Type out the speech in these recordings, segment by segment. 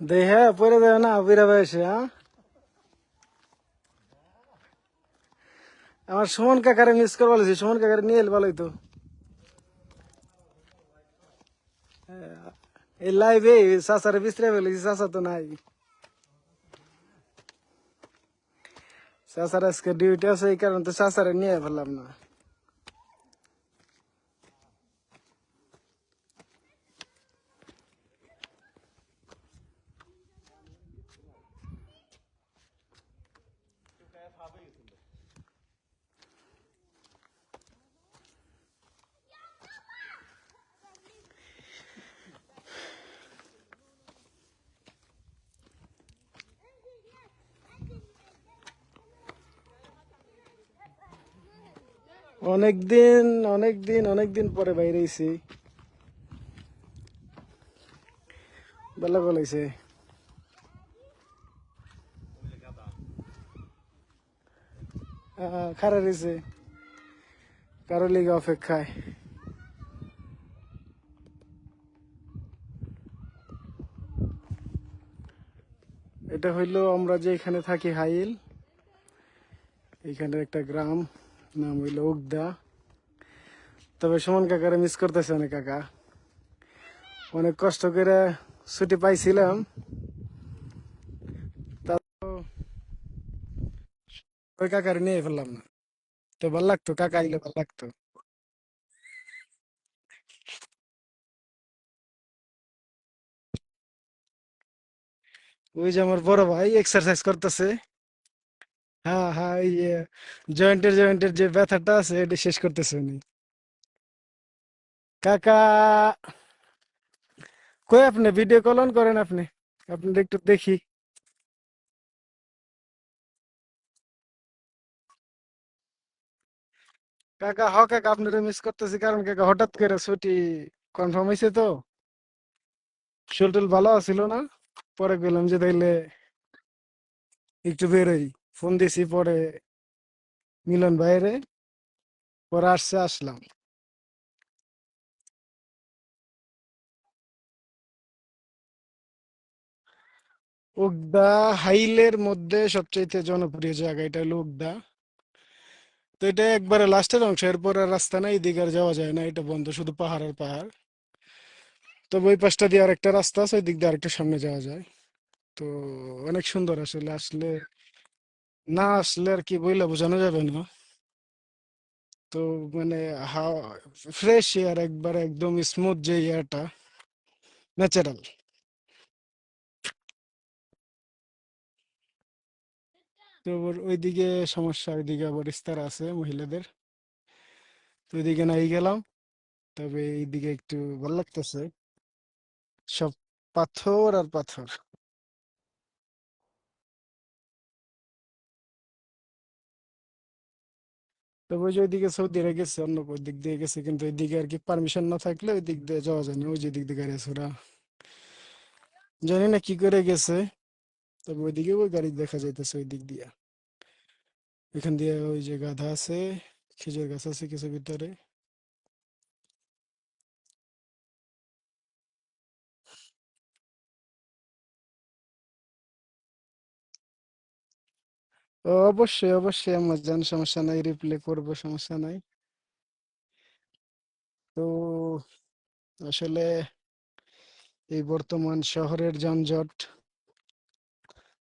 দেহে পরে দেবে না বুড়া বয়সে। হ্যাঁ, আমার সুমন কাকারে মিস করে বলেছি, সুমন কাকারে নিয়ে এলে ভালোই তো। এই লাইভে চাচারে বিস্তারে বলেছি, চাচা তো নাই। চাচার আজকে ডিউটি আছে, এই কারণে তো চাচারে নিয়ে ফেললাম না। অনেকদিন অনেকদিন অনেকদিন পরে বাইরে আইছি, ভালো বলেছে। খারাপ রয়েছে, কারো লিগে অপেক্ষায়। এটা হইলো আমরা যে এখানে থাকি হাইল, এখানে একটা গ্রাম, নাম হইলো উগদা। তবে সুমন কাকারে মিস করতেছে অনেক। কাকা অনেক কষ্ট করে ছুটি পাইছিলাম, তা ওই কাকারে নিয়ে ফেললাম না। তো ভাল লাগতো, কাকা আইলে ভাল লাগতো। ওই যে আমার বড় ভাই এক্সারসাইজ করতেছে। হ্যাঁ হ্যাঁ, এই জয়েন্টের জয়েন্টের যে ব্যথাটা আছে এটা শেষ করতেছে উনি। কাকা কই, আপনি ভিডিও কল অন করেন আপনি, আপনি একটু দেখি। কাকা হ কাকা, আপনারা মিস করতেছি, কারণ কাকা হঠাৎ করে ছুটি কনফার্ম হয়েছে তো, শরীর ভালো ছিল না। পরে গেলাম যে তাইলে একটু বেরোই, ফোন দিছি পরে মিলন বাইরে, পরে আসছে আসলাম। উগদা হাইলের মধ্যে সবচেয়ে জনপ্রিয় জায়গা এটা হলো উগদা। তো এটা একবারে লাস্টের অংশ, এরপরে আর রাস্তা নাই, এদিকে আর যাওয়া যায় না, এটা বন্ধ, শুধু পাহাড় আর পাহাড়। তবে ওই পাশটা দিয়ে আরেকটা রাস্তা আছে, ওই দিক দিয়ে আরেকটা সামনে যাওয়া যায়। তো অনেক সুন্দর আসলে, আসলে না আসলে আর কি বইলা বোঝানো যাবে না। তো মানে হাওয়া, ফ্রেশ এয়ার, একবার একদম স্মুথ যে এয়ারটা, ন্যাচারাল। তো ওইদিকে সমস্যা, ওইদিকে আবার ইস্তারা আছে মহিলাদের, তো ওইদিকে নাই গেলাম। তবে এইদিকে একটু ভালো লাগতেছে, সব পাথর আর পাথর। তবে ওই যে ওইদিকে সৌদিরা গেছে, অন্য কোই দিক দিয়ে গেছে, কিন্তু ওইদিকে আর কি পারমিশন না থাকলে ওই দিক দিয়ে যাওয়া যায় না, ওই যে দিক দিয়ে গাড়ি আছে ওরা, জানি না কি করে গেছে। তবে ওইদিকে ওই গাড়ি দেখা যাইতেছে ওই দিক দিয়ে। এখান দিয়ে ওই যে গাধা আছে, খেজুর গাছ আছে কিছু ভিতরে। ও অবশ্যই অবশ্যই আমার জান, সমস্যা নাই, রিপ্লে করবো, সমস্যা নাই। তো আসলে এই বর্তমান শহরের যানজট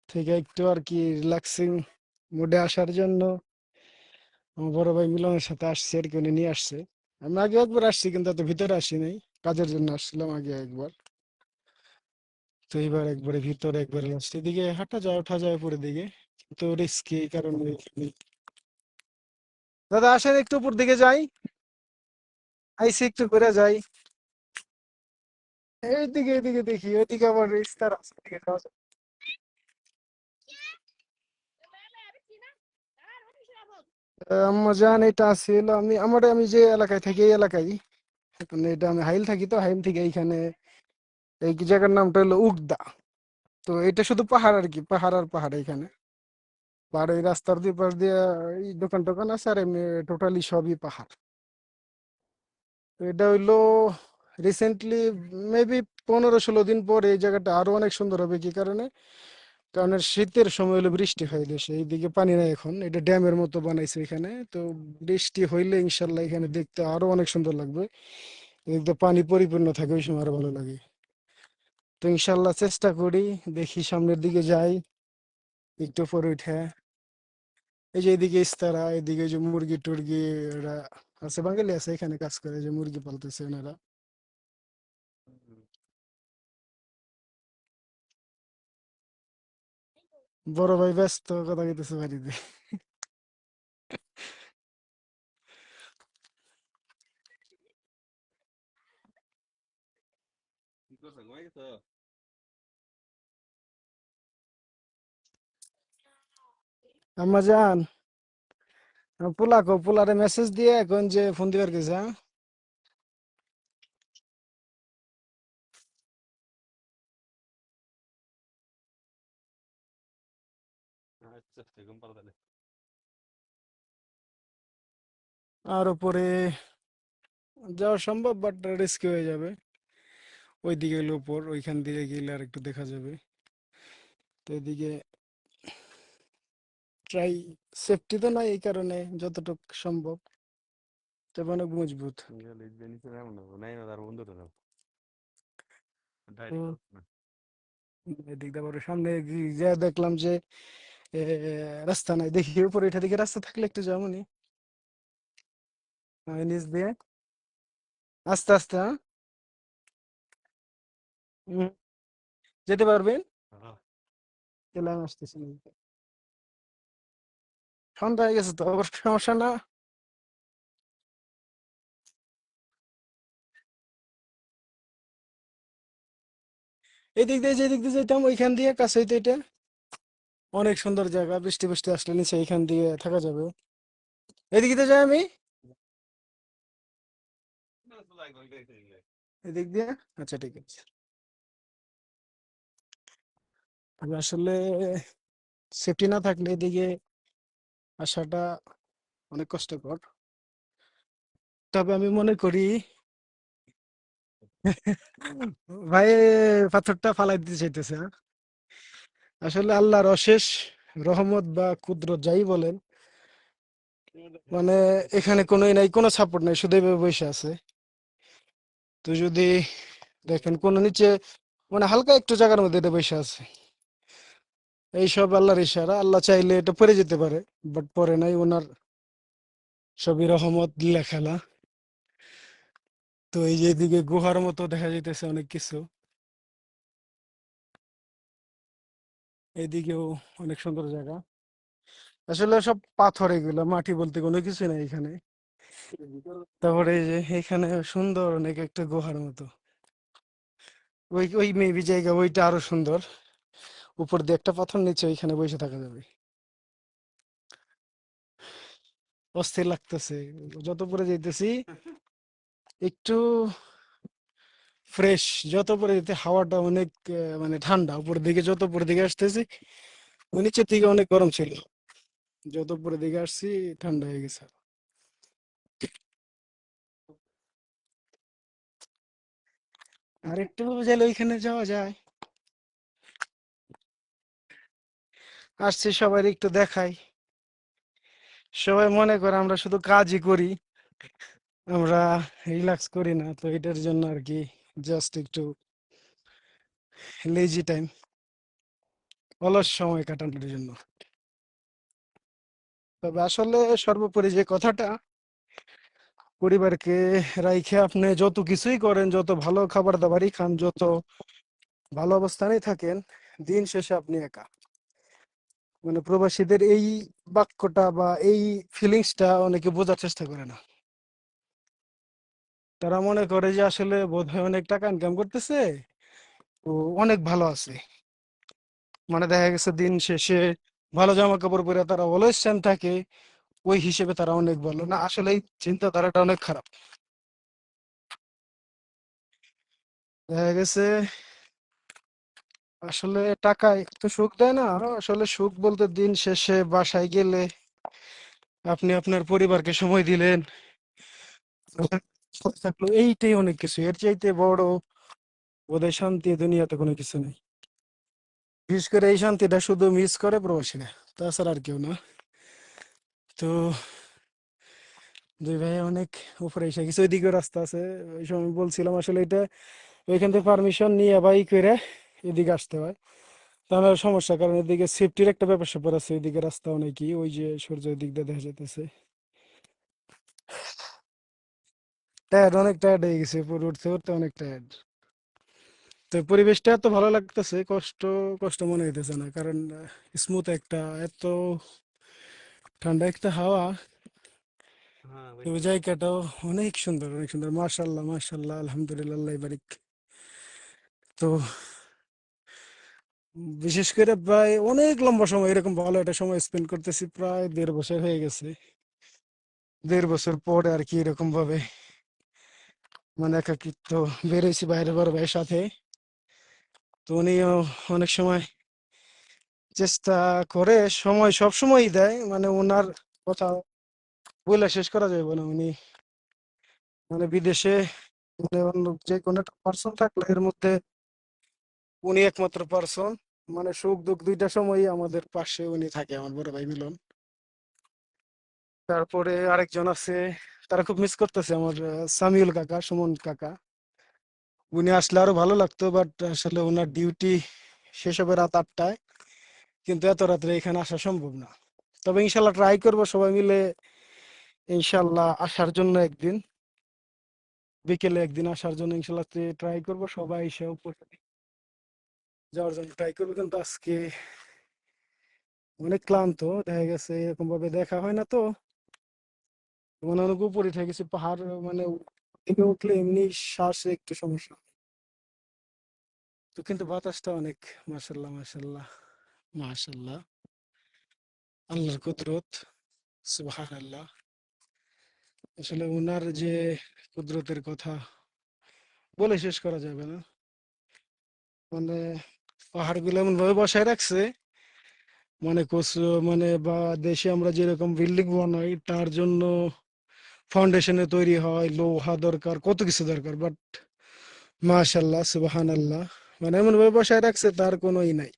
থেকে একটু আর কি রিল্যাক্সিং মুডে আসার জন্য আমার বড় ভাই মিলনের সাথে আসছে আর কি, উনি নিয়ে আসছে। আমি আগে একবার আসছি, কিন্তু এত ভিতরে আসি নাই, কাজের জন্য আসছিলাম আগে একবার। তো এইবার একবারে ভিতরে, একবারে লাস্ট এদিকে হাঁটা যায়, ওঠা যায় উপরের দিকে, কিন্তু রিস্কি কারণ দাদা আসেন একটু উপর দিকে যাই, আইসি একটু ঘুরে যাই। এইদিকে এইদিকে দেখি, ওইদিকে আবার ইস্তার আছে, ওইদিকে যাওয়া যায়। আম্মা জান, এটা ছিল আমি যে এলাকায় থাকি এই এলাকায়, এখন এটা আমি হাইল থাকি, তো হাইল থেকে এইখানে এই কি জায়গার নামটা হলো উগদা। তো এটা শুধু পাহাড় আর কি, পাহাড় আর পাহাড় এখানে। আর এই রাস্তার দুই পাশ দিয়ে এই দোকান টোকান আছে, আর এমনি টোটালি সবই পাহাড়। তো এটা হইলো রিসেন্টলি মেবি 15-16 দিন পর এই জায়গাটা আরো অনেক সুন্দর হবে। কি কারণে? কারণ এর শীতের সময় হলে বৃষ্টি হয় দেশে, এইদিকে পানি নাই এখন, এটা ড্যামের মতো বানাইছে এখানে তো। বৃষ্টি হইলে ইনশাল্লাহ এখানে দেখতে আরো অনেক সুন্দর লাগবে। একদম পানি পরিপূর্ণ থাকে ওই সময়, আরো ভালো লাগে। তো ইনশাল্লাহ চেষ্টা করি, দেখি সামনের দিকে যাই একটু পরে উঠে। এই যে এদিকে ইস্তারা, এদিকে যে মুরগি টুরগি ওরা আছে, বাঙালি আছে এখানে কাজ করে, যে মুরগি পালতেছে ওনারা। বড় ভাই ব্যস্ত, কথা কইতেছে বাড়িতে। আম্মা জান, পোলারে মেসেজ দিয়ে এখন যে ফোন দিবার গেছে, হ্যাঁ? আর উপরে যাওয়া সম্ভব, বাট রিস্কি হয়ে যাবে। ওই দিকে গেলে উপর, ওইখান দিয়ে গেলে আর একটু দেখা যাবে। তো এদিকে ট্রাই, সেফটি তো নাই, এই কারণে যতটুকু সম্ভব। তবে অনেক মজবুত। তো এদিক দিয়ে আবার সামনে যা দেখলাম যে এ, রাস্তা নাই, দেখি উপরে এটা দিকে রাস্তা থাকলে একটু যাবনি। নিচ দিয়ে আস্তে আস্তে, হ্যাঁ? হুম, যেতে পারবেন। তাহলে আমি আসতেছি। সন্ধ্যা হয়ে গেছে তো, অবশ্য সমস্যা না। এই দিক দিয়ে যে দিক দিয়ে যেতাম ওইখান দিয়ে কাছে হইতো এটা। অনেক সুন্দর জায়গা, বৃষ্টি বৃষ্টি আসলে নিচে এইখান দিয়ে থাকা যাবে। এদিকে দিয়ে যাই আমি, এদিক দিয়ে। আচ্ছা ঠিক আছে। আমি আসলে সেফটি না থাকলে এদিকে আসাটা অনেক কষ্টকর। তবে আমি মনে করি ভাই পাথরটা ফালাই দিতে চাইতেছে, হ্যাঁ? আসলে আল্লাহর অশেষ রহমত বা কুদরত যাই বলেন, মানে এখানে কোনো নাই, কোনো সাপোর্ট নাই, শুধু এভাবে বসে আছে। তো যদি দেখেন কোনো নিচে, মানে হালকা একটু জায়গার মধ্যে এটা বসে আছে, এইসব আল্লাহর ইশারা। আল্লাহ চাইলে এটা পড়ে যেতে পারে, বাট পরে নাই, ওনার সবই রহমত লেখালা। তো এই যে এদিকে গুহার মতো দেখা যাইতেছে অনেক কিছু, এদিকেও অনেক সুন্দর জায়গা। আসলে সব পাথর, এগুলো মাটি বলতে কোনো কিছু নাই এখানে। তারপরে এই যে এখানে সুন্দর অনেক একটা গুহার মতো, ওই ওই মেবি জায়গা ওইটা আরো সুন্দর। উপর দিয়ে একটা পাথর, নিচে ওইখানে বসে থাকা যাবে। অস্থির লাগতেছে যত উপরে যাইতেছি, একটু ফ্রেশ। যত উপরে যেতে হাওয়াটা অনেক মানে ঠান্ডা, উপরের দিকে যত উপরের দিকে আসতেছি, ওই নিচের দিকে অনেক গরম ছিল, যত উপরের দিকে আসছি ঠান্ডা হয়ে গেছে। আর একটু গেলে ওইখানে যাওয়া যায়। আসছি সবাই একটু দেখাই। সবাই মনে করে আমরা শুধু কাজই করি, আমরা রিল্যাক্স করি না, তো এটার জন্য আর কি, জাস্ট একটু লেজি টাইম, অলস সময় কাটানোর জন্য। তবে আসলে সর্বোপরি যে কথাটা, পরিবারকে রাইখে আপনি যত কিছুই করেন, যত ভালো খাবার দাবারই খান, যত ভালো অবস্থানেই থাকেন, দিন শেষে আপনি একা। মানে প্রবাসীদের এই বাক্যটা বা এই ফিলিংসটা অনেকে বোঝার চেষ্টা করে না। তারা মনে করে যে আসলে বোধহয় অনেক টাকা ইনকাম করতেছে, ও অনেক ভালো আছে। মানে দেখা গেছে দিন শেষে ভালো জামা কাপড় পরে তারা অলওয়েজ সেম থাকে, ওই হিসেবে তারা অনেক ভালো না। আসলে এই চিন্তাধারাটা অনেক খারাপ। দেখা গেছে আসলে টাকা একটু সুখ দেয় না, আসলে সুখ বলতে দিন শেষে বাসায় গেলে আপনি আপনার পরিবারকে সময় দিলেন, সাথে থাকলো, এইটাই অনেক কিছু। এর চাইতে বড় বোধহয় শান্তি দুনিয়াতে কোনো কিছু নেই। বিশেষ করে এই শান্তিটা শুধু মিস করে প্রবাসীরা, তাছাড়া আর কেউ না। তো দুই ভাই অনেক উপরে এসে কিছু ওইদিকে রাস্তা আছে। ওই সময় আমি বলছিলাম আসলে এটা ওইখান থেকে পারমিশন নিয়ে বাইক করে এদিকে আসতে হয়, তাহলে সমস্যা, কারণ এদিকে সেফটির একটা ব্যাপার স্যাপার আছে। ওইদিকে রাস্তা অনেকই, ওই যে সূর্য ওই দিক দিয়ে দেখা যেতেছে। টায়ার্ড, অনেক টায়ার্ড হয়ে গেছে, পুরো উঠতে উঠতে অনেক টায়ার্ড। তো পরিবেশটা এত ভালো লাগতেছে, কষ্ট কষ্ট মনে হইতেছে না, কারণ স্মুথ একটা, এত ঠান্ডা একটা হাওয়া। তো ওই জায়গাটাও অনেক সুন্দর, অনেক সুন্দর, মাশাল্লাহ মাশাল্লাহ, আলহামদুলিল্লাহ, আল্লাহ বারিক। তো বিশেষ করে প্রায় অনেক লম্বা সময় এরকম ভালো একটা সময় স্পেন্ড করতেছি, প্রায় 1.5 বছর হয়ে গেছে। 1.5 বছর পরে আর কি এরকম ভাবে মানে একাকিত্ব বেরোইছি বাইরে বড় ভাইয়ের সাথে। তো উনিও অনেক সময় চেষ্টা করে, সময় সব সময়ই দেয়, মানে ওনার কথা বলে শেষ করা যাবে না। উনি মানে বিদেশে, মানে অন্য যে কোনো একটা পার্সন থাকলে এর মধ্যে উনি একমাত্র পার্সন, মানে সুখ দুঃখ দুইটা সময়ই আমাদের পাশে উনি থাকে, আমার বড় ভাই মিলন। তারপরে আরেকজন আছে, তারা খুব মিস করতেছে আমার, সামিউল কাকা, সুমন কাকা। উনি আসলে আরো ভালো লাগতো, বাট আসলে ওনার ডিউটি শেষ হবে রাত 8টায়, কিন্তু এত রাত্রে এখানে আসা সম্ভব না। তবে ইনশাল্লাহ ট্রাই করবো সবাই মিলে, ইনশাল্লাহ আসার জন্য একদিন, বিকেলে একদিন আসার জন্য ইনশাল্লাহ ট্রাই করবো, সবাই এসে উপস্থিত যাওয়ার জন্য ট্রাই করবো। কিন্তু আজকে অনেক ক্লান্ত, দেখা গেছে এরকম ভাবে দেখা হয় না তো, মানে অনেক উপরে উঠে গেছে পাহাড়, মানে এমনি উঠলে এমনি শ্বাসে একটু সমস্যা। তো কিন্তু বাতাসটা অনেক, মাশাল্লাহ মাশাল্লাহ মাশাল্লাহ, আল্লাহর কুদরত, সুবহানাল্লাহ। আসলে ওনার যে কুদরতের কথা বলে শেষ করা যাবে না। মানে পাহাড়গুলো এমন ভাবে বসায় রাখছে, মানে মানে বা দেশে আমরা যেরকম বিল্ডিং বানাই তার জন্য ফাউন্ডেশনে তৈরি হয়, লোহা দরকার, কত কিছু দরকার, বাট মাশাল্লাহ সুবহানাল্লাহ, মানে এমন ভাবে বসায় রাখছে তার কোনো ই নাই।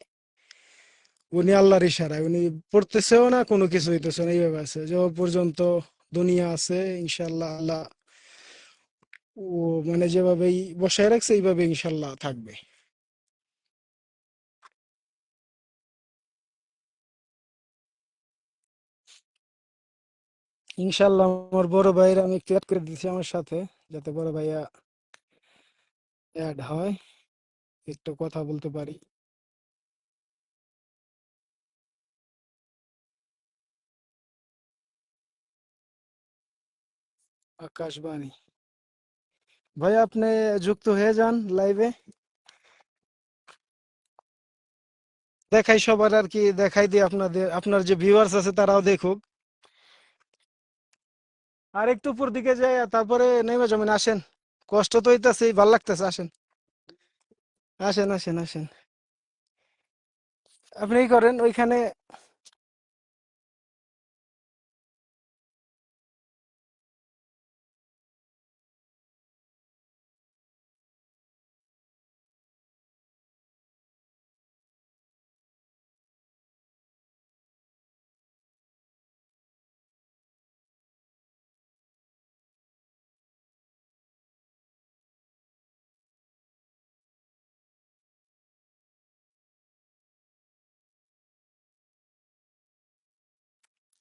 উনি আল্লাহর ইশারায়, উনি পড়তেছেও না, কোনো কিছু হইতেছে না, এইভাবে আছে যে পর্যন্ত দুনিয়া আছে, ইনশাল্লাহ আল্লাহ ও মানে যেভাবেই বসায় রাখছে এইভাবে ইনশাল্লাহ থাকবে। ইনশাল্লাহ আমার বড় ভাইয়ের আমি একটু অ্যাড করে দিচ্ছি আমার সাথে, যাতে বড় ভাইয়া অ্যাড হয়, একটু কথা বলতে পারি। আকাশবাণী ভাই, আপনি যুক্ত হয়ে যান লাইভে, দেখাই সবার আর কি, দেখাই দিয়ে আপনাদের, আপনার যে ভিউয়ার্স আছে তারাও দেখুক। আর একটু উপর দিকে যায় তারপরে নেমে যাবেন, আসেন, কষ্ট তো হইতাছে, ভাল লাগতেছে, আসেন আসেন আসেন আসেন। আপনি কি করেন ওইখানে?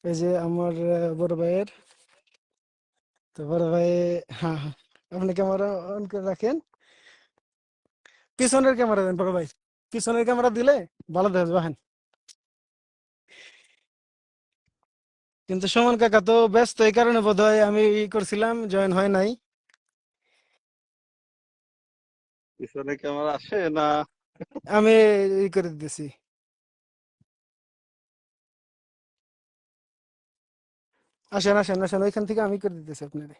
এই যে আমার বড় ভাইয়ের, তো বড় ভাই, হ্যাঁ হ্যাঁ, আপনি ক্যামেরা অন করে রাখেন, পিছনের ক্যামেরা দেন বড় ভাই, পিছনের ক্যামেরা দিলে ভালো দেখা যাবে, হ্যাঁ। কিন্তু সুমন কাকা তো ব্যস্ত, এই কারণে বোধহয় আমি ই করছিলাম, জয়েন হয় নাই। পিছনে ক্যামেরা আসে না? আমি ই করে দিতেছি, আসেন আসেন আসেন, ওইখান থেকে আমি করে দিতেছি আপনার।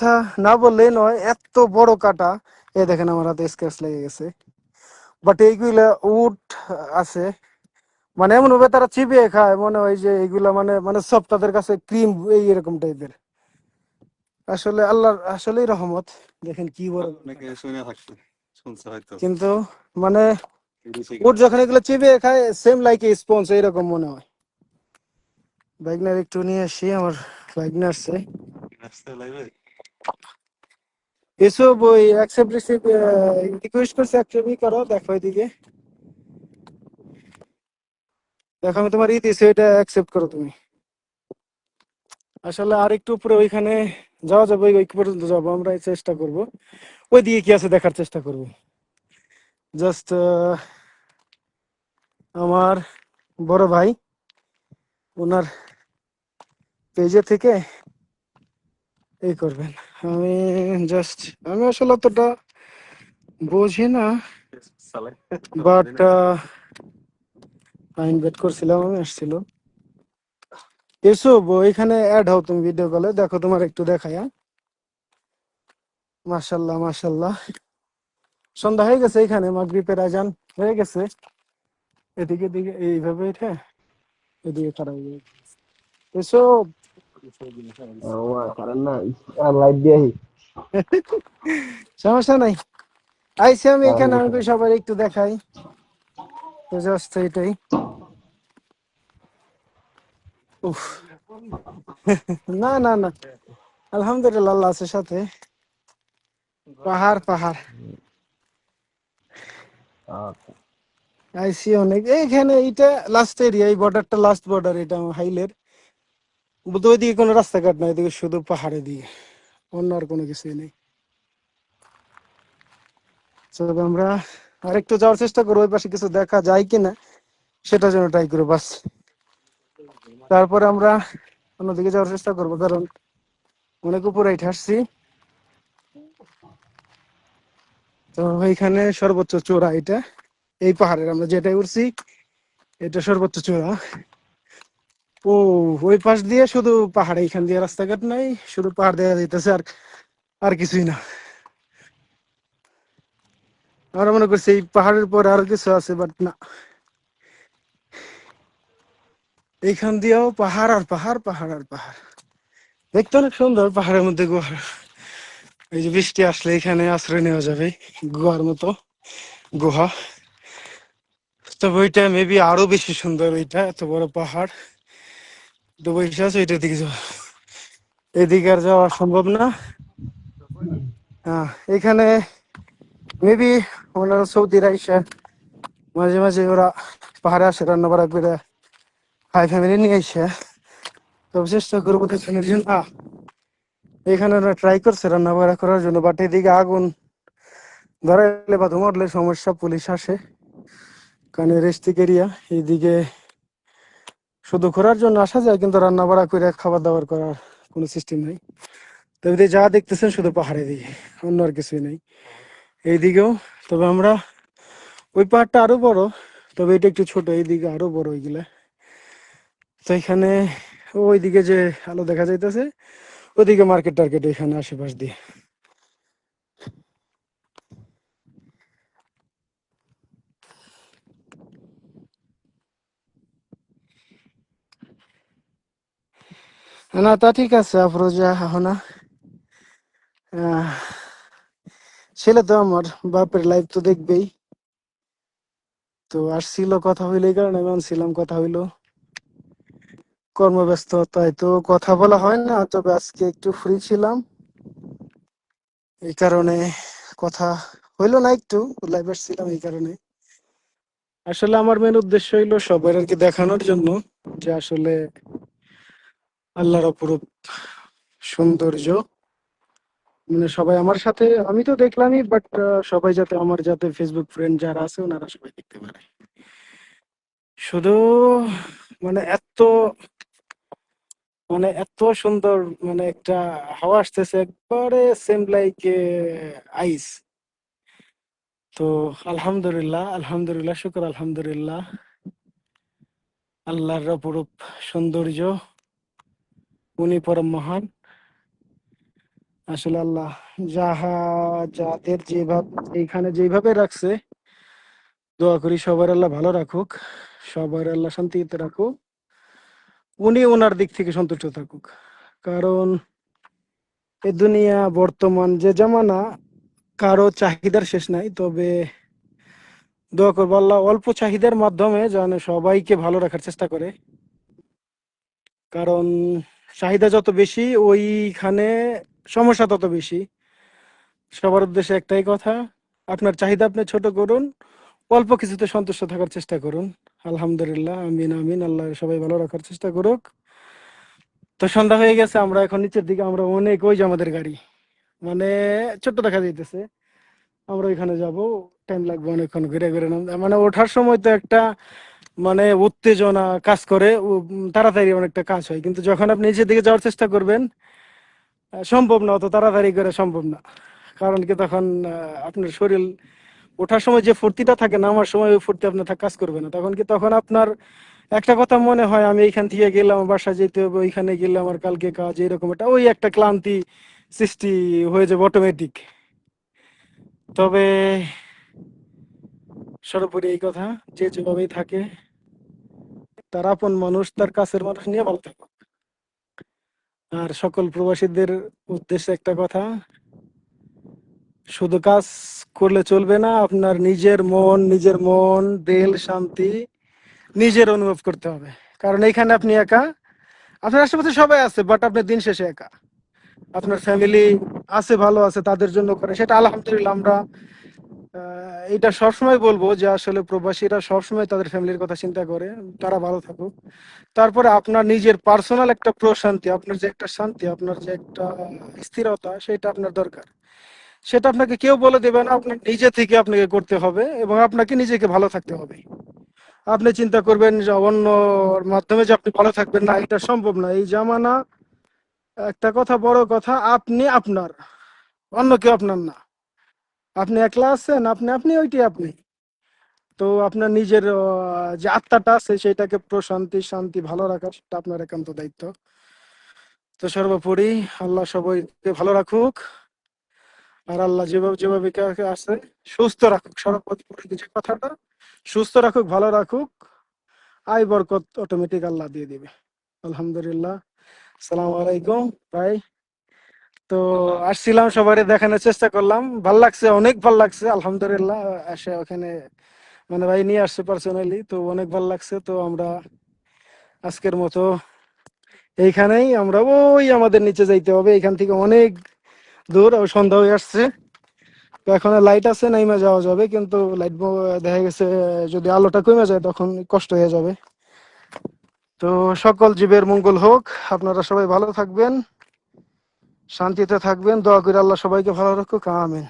কথা না বললেই নয়, এত বড় কাটা। এই দেখেন আমার হাতে স্ক্র্যাচ লেগে গেছে। বাট এইগুলা উড আছে, মানে এমন ভাবে তারা চিবিয়ে খায় মনে হয় যে এইগুলা মানে মানে সব তাদের কাছে ক্রিম এই এরকম টাইপের। আসলে আল্লাহর আসলেই রহমত। দেখেন কি বড় বড় অনেকে কাটা। শুনে থাকছে, শুনছে হয়তো। কিন্তু মানে ইলিশে উড গেছে। যখন এগুলো চিবিয়ে খায় সেম লাইক স্পঞ্জ এইরকম মনে হয়। বাইকনার একটু নিয়ে আসি, আমার বাইকনা আসছে। আসতে লাগবে। এসব ওই অ্যাকসেপ্ট রিসিভ রিকোয়েস্ট করছে, অ্যাকচুয়ালি করো, দেখো এদিকে, দেখো আমি তোমার দিয়েছি, এটা অ্যাকসেপ্ট করো তুমি। আসলে আর একটু উপরে ওইখানে যাওয়া যাবে, ওই পর্যন্ত যাবো আমরা, এই চেষ্টা করব। ওই দিকে কি আছে দেখার চেষ্টা করব। জাস্ট আমার বড় ভাই ওনার পেজে থেকে এই করবেন। আমি জাস্ট, আমি আসলে অতটা বুঝি না, সালে বাট বুঝি না। ইনভাইট করছিলাম, আমি আসছিল। এসব এখানে অ্যাড হও তুমি ভিডিও কলে, দেখো তোমার একটু দেখায়। মাশাল্লাহ মাশাল্লাহ, সন্ধ্যা হয়ে গেছে, এখানে মাগরিবের আজান হয়ে গেছে। এদিকে দিকে এইভাবে এটা এদিকে খারাপ হয়ে গেছে। এসব কারেন্ট নাই আর লাইট দিয়ে সমস্যা নাই, আইসি আমি কারেন্ট এখানে, আমি গেছে কই সবাই একটু দেখাই। তো জাস্ট এটাই। উফ, না না না, আলহামদুলিল্লাহ আল্লাহ আছে সাথে। পাহাড় পাহাড় আচ্ছা আইসি অনেক এইখানে, এইটা লাস্ট এরিয়া, এই বর্ডারটা লাস্ট বর্ডার, এটা হাইলের। বুধ ওইদিকে কোনো রাস্তাঘাট নাই, এদিকে শুধু পাহাড়ের দিকে, অন্য আর কোনো কিছুই নেই। তবে আমরা আরেকটু যাওয়ার চেষ্টা করবো, ওই পাশে কিছু দেখা যায় কিনা সেটার জন্য ট্রাই করবো বাস। তারপরে আমরা অন্যদিকে যাওয়ার চেষ্টা করবো, কারণ অনেক উপরে উঠে আসছি। তো এইখানে সর্বোচ্চ চূড়া এটা, এই পাহাড়ের আমরা যেটাই উঠছি এটা সর্বোচ্চ চূড়া। ও ওই পাশ দিয়ে শুধু পাহাড়, এইখান দিয়ে রাস্তাঘাট নাই, শুধু পাহাড় দেখা যাইতেছে, আর আর কিছুই না। আমরা মনে করছি এই পাহাড়ের পরে আরো কিছু আছে, বাট না, এইখান দিয়েও পাহাড় আর পাহাড়, পাহাড় আর পাহাড়। দেখতে অনেক সুন্দর, পাহাড়ের মধ্যে গুহা। এই যে বৃষ্টি আসলে এখানে আশ্রয় নেওয়া যাবে, গুহার মতো গুহা। তবে ওইটা মেবি আরো বেশি সুন্দর, ওইটা এত বড় পাহাড়। তো বৈশা আছে ওইটার দিকে যাওয়া, এদিকে আর যাওয়া সম্ভব না। এখানে মেবি ওনারা সৌদিরা এসে মাঝে মাঝে ওরা পাহাড়ে আসে রান্না বাড়া করে, হাই ফ্যামিলি নিয়ে এসে। তবে চেষ্টা করবো দেখানোর জন্য। এখানে ওরা ট্রাই করছে রান্না বাড়া করার জন্য, বাট এদিকে আগুন ধরাইলে বা ধুমাটলে সমস্যা, পুলিশ আসে। কারণ রেস্ট্রিক এরিয়া, এইদিকে শুধু ঘোরার জন্য আসা যায়, কিন্তু রান্না বাড়া করে খাবার দাবার করার কোনো সিস্টেম নেই। তবে এদিকে যা দেখতেছেন শুধু পাহাড়ের দিকে, অন্য আর কিছুই নেই এইদিকেও। তবে আমরা ওই পাহাড়টা আরো বড়, তবে এটা একটু ছোট, এইদিকে আরো বড় ওইগুলা। তো এখানে ওইদিকে যে আলো দেখা যাইতেছে, ওইদিকে মার্কেট টার্কেট এখানে আশেপাশ দিয়ে। না তা ঠিক আছে, আফরোজা হনা ছেলে তো আমার, বাপের লাইফ তো দেখবেই। তো আসছিল, কথা হইলো, এই কারণে আমি আনছিলাম, কথা হইলো। কর্মব্যস্ততায় তো কথা বলা হয় না, তবে আজকে একটু ফ্রি ছিলাম, এই কারণে কথা হইলো না, একটু লাইভ আসছিলাম এই কারণে। আসলে আমার মেন উদ্দেশ্য হইলো সবার আর কি দেখানোর জন্য যে আসলে আল্লাহর অপরূপ সৌন্দর্য। মানে সবাই আমার সাথে, আমি তো দেখলামই, বাট সবাই যাতে, আমার যাতে ফেসবুক ফ্রেন্ড যারা আছে ওনারা সবাই দেখতে পারে। শুধু মানে এত, মানে এত সুন্দর, মানে একটা হাওয়া আসতেছে একবারে সেম লাইক আইস। তো আলহামদুলিল্লাহ আলহামদুলিল্লাহ, শুকর আলহামদুলিল্লাহ, আল্লাহর অপরূপ সৌন্দর্য, উনি পরম মহান। আসলে আল্লাহ যাহা যাদের যেভাবে এইখানে যেভাবে রাখছে, দোয়া করি সবার আল্লাহ ভালো রাখুক, সবার আল্লাহ শান্তিতে রাখুক, উনি ওনার দিক থেকে সন্তুষ্ট থাকুক। কারণ এই দুনিয়া বর্তমান যে জামানা, কারো চাহিদার শেষ নাই। তবে দোয়া করবো আল্লাহ অল্প চাহিদার মাধ্যমে যেন সবাইকে ভালো রাখার চেষ্টা করে। কারণ চাহিদা যত বেশি ওইখানে সমস্যা তত বেশি। সবার উদ্দেশ্যে একটাই কথা, আপনার চাহিদা আপনি ছোট করুন, অল্প কিছুতে সন্তুষ্ট থাকার চেষ্টা করুন। আলহামদুলিল্লাহ, আমিন আমিন, আল্লাহ সবাই ভালো রাখার চেষ্টা করুক। তো সন্ধ্যা হয়ে গেছে, আমরা এখন নিচের দিকে, আমরা অনেক, ওই যে আমাদের গাড়ি, মানে ছোট্ট দেখা যাইতেছে, আমরা ওইখানে যাব। টাইম লাগবে অনেকক্ষণ, ঘুরে ঘুরে মানে ওঠার সময় তো একটা মানে উত্তেজনা কাজ করে, তাড়াতাড়ি অনেকটা কাজ হয়, কিন্তু যখন আপনি নিচের দিকে যাওয়ার চেষ্টা করবেন, সম্ভব না, অত তাড়াতাড়ি করে সম্ভব না। কারণ কি তখন আপনার শরীর ওঠার সময় যে ফুর্তিটা থাকে, নামার সময় ওই ফুর্তি আপনার কাজ করবে না। তখন কি তখন আপনার একটা কথা মনে হয়, আমি এইখান থেকে গেলাম, বাসা যেতে হবে, ওইখানে গেলে আমার কালকে কাজ, এরকম একটা ওই একটা ক্লান্তি সৃষ্টি হয়ে যাবে অটোমেটিক। তবে সর্বোপরি এই কথা, যে যেভাবেই থাকে, তার আপন মানুষ, তার কাছের মানুষ নিয়ে ভালো থাকো। আর সকল প্রবাসীদের উদ্দেশ্যে একটা কথা, শুধু কাজ করলে চলবে না, আপনার নিজের মন দিল শান্তি নিজের অনুভব করতে হবে। কারণ এইখানে আপনি একা, আপনার আশেপাশে সবাই আছে, বাট আপনি দিন শেষে একা। আপনার ফ্যামিলি আছে, ভালো আছে, তাদের জন্য করে, সেটা আলহামদুলিল্লাহ। আমরা এটা সবসময় বলবো যে আসলে প্রবাসীরা সবসময় তাদের ফ্যামিলির কথা চিন্তা করে, তারা ভালো থাকুক। তারপরে আপনার নিজের পার্সোনাল একটা প্রশান্তি, আপনার যে একটা শান্তি, আপনার যে একটা স্থিরতা, সেটা আপনার দরকার। সেটা আপনাকে কেউ বলে দেবে না, আপনার নিজে থেকে আপনাকে করতে হবে, এবং আপনাকে নিজেকে ভালো থাকতে হবে। আপনি চিন্তা করবেন যে অন্যর মাধ্যমে যে আপনি ভালো থাকবেন, না, এটা সম্ভব না। এই জামানা, একটা কথা, বড় কথা, আপনি আপনার, অন্য কেউ আপনার না। আপনি একলা আছেন, আপনি আপনি ওইটি আপনি। তো আপনার নিজের যে আত্মাটা আছে, সেটাকে প্রশান্তি শান্তি ভালো রাখার, সেটা আপনার একান্ত দায়িত্ব। তো সর্বোপরি আল্লাহ সবাইকে ভালো রাখুক, আর আল্লাহ যেভাবে যেভাবে কাউকে আছে সুস্থ রাখুক। সর্বোপরি যে কথাটা, সুস্থ রাখুক, ভালো রাখুক, আয় বরকত অটোমেটিক আল্লাহ দিয়ে দিবে। আলহামদুলিল্লাহ। আসসালামু আলাইকুম ভাই। তো আসছিলাম, সবাই দেখানোর চেষ্টা করলাম, ভাল লাগছে, অনেক ভাল লাগছে আলহামদুলিল্লাহ। আসে ওখানে মানে ভাই নিয়ে আসছে পার্সোনালি, তো অনেক ভাল লাগছে। তো আমরা আজকের মতো এইখানেই, আমরা ওই আমাদের নিচে যাইতে হবে, এখান থেকে অনেক দূর, ও সন্ধ্যা হয়ে আসছে। তো এখন লাইট আছে, নাইমা যাওয়া যাবে, কিন্তু লাইট দেখা গেছে যদি আলোটা কমে যায় তখন কষ্ট হয়ে যাবে। তো সকল জীবের মঙ্গল হোক, আপনারা সবাই ভালো থাকবেন, শান্তিতে থাকবেন, দোয়া করে আল্লাহ সবাইকে ভালো রাখুক, আমিন।